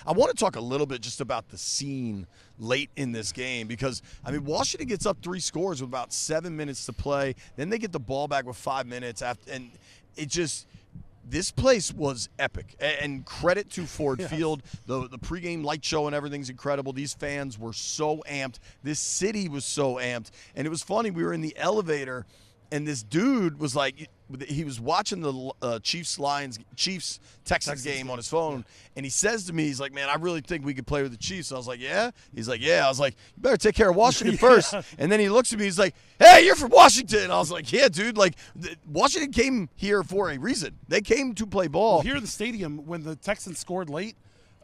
I want to talk a little bit just about the scene late in this game because, I mean, Washington gets up 3 scores with about 7 minutes to play. Then they get the ball back with 5 minutes after, and it just – this place was epic, and credit to Ford Field. The pregame light show and everything's incredible. These fans were so amped. This city was so amped. And it was funny. We were in the elevator, and this dude was like, he was watching the Chiefs-Texans game on his phone, and he says to me, he's like, man, I really think we could play with the Chiefs. I was like, yeah? He's like, yeah. I was like, you better take care of Washington first. And then he looks at me, he's like, hey, you're from Washington. I was like, yeah, dude. Like, Washington came here for a reason. They came to play ball. Well, here in the stadium, when the Texans scored late,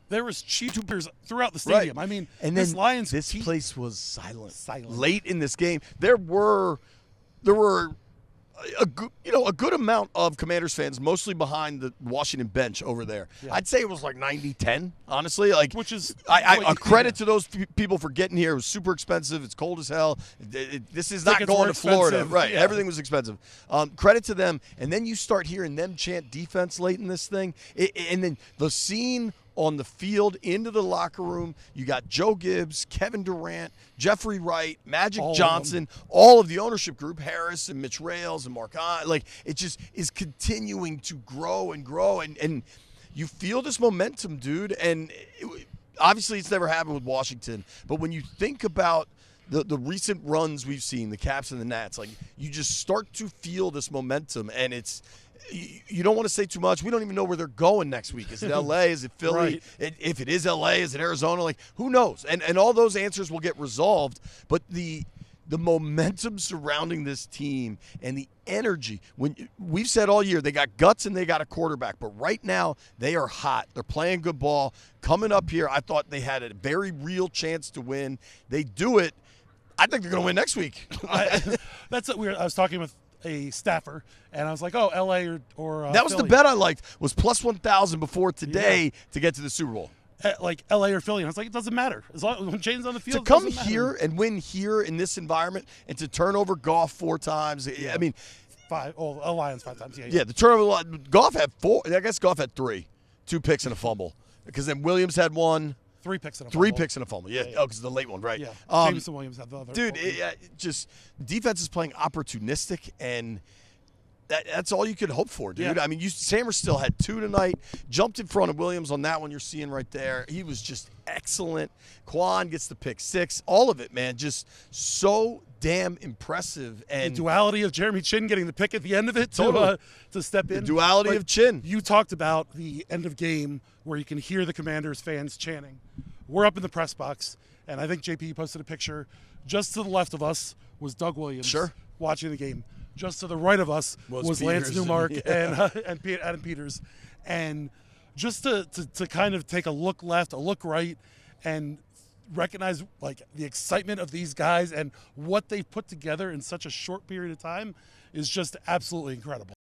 there was Chiefs throughout the stadium. Right. I mean, and this Lions this place was silent. Silent. Late in this game, there were a good amount of Commanders fans, mostly behind the Washington bench over there. Yeah. I'd say it was like 90-10, honestly. Like, which is a credit to those people for getting here. It was super expensive. It's cold as hell. This is not going to Florida, right? Yeah. Everything was expensive. Credit to them. And then you start hearing them chant defense late in this thing, and then the scene on the field, into the locker room, you got Joe Gibbs, Kevin Durant, Jeffrey Wright, Magic Johnson, all of the ownership group, Harris and Mitch Rales and Mark I. Like, it just is continuing to grow and grow, and you feel this momentum, dude. And obviously it's never happened with Washington, but when you think about the recent runs we've seen, the Caps and the Nats, like, you just start to feel this momentum, and it's – you don't want to say too much. We don't even know where they're going next week. Is it L.A.? Is it Philly? Right. If it is L.A., is it Arizona? Like, who knows? And all those answers will get resolved. But the momentum surrounding this team and the energy, when we've said all year they got guts and they got a quarterback, but right now they are hot. They're playing good ball. Coming up here, I thought they had a very real chance to win. They do it. I think they're going to win next week. That's weird. I was talking with a staffer, and I was like, oh, L.A. or that was Philly. The bet I liked, was plus 1,000 before today to get to the Super Bowl. Like L.A. or Philly. And I was like, it doesn't matter. As long as when Jaden's on the field, to come here and win here in this environment and to turn over Goff 4 times. I mean, 5. Oh, Lions 5 times. Yeah, the turnover. Goff had 4. I guess Goff had 3. 2 picks and a fumble. Because then Williams had 1. 3 picks and a fumble. 3 picks and a fumble. Yeah. Oh, because the late one, right? Yeah. Jameson Williams had the other. Dude, just defense is playing opportunistic, and that's all you could hope for, dude. Yeah. I mean, Sammer still had 2 tonight. Jumped in front of Williams on that one you're seeing right there. He was just excellent. Quan gets the pick 6. All of it, man, just so damn impressive. And the duality of Jeremy Chin getting the pick at the end of it to step in. The duality of Chin. You talked about the end of game where you can hear the Commanders fans chanting. We're up in the press box, and I think JP posted a picture. Just to the left of us was Doug Williams watching the game. Just to the right of us was Lance Newmark and Adam Peters. And just to kind of take a look left, a look right, and recognize like the excitement of these guys and what they've put together in such a short period of time is just absolutely incredible.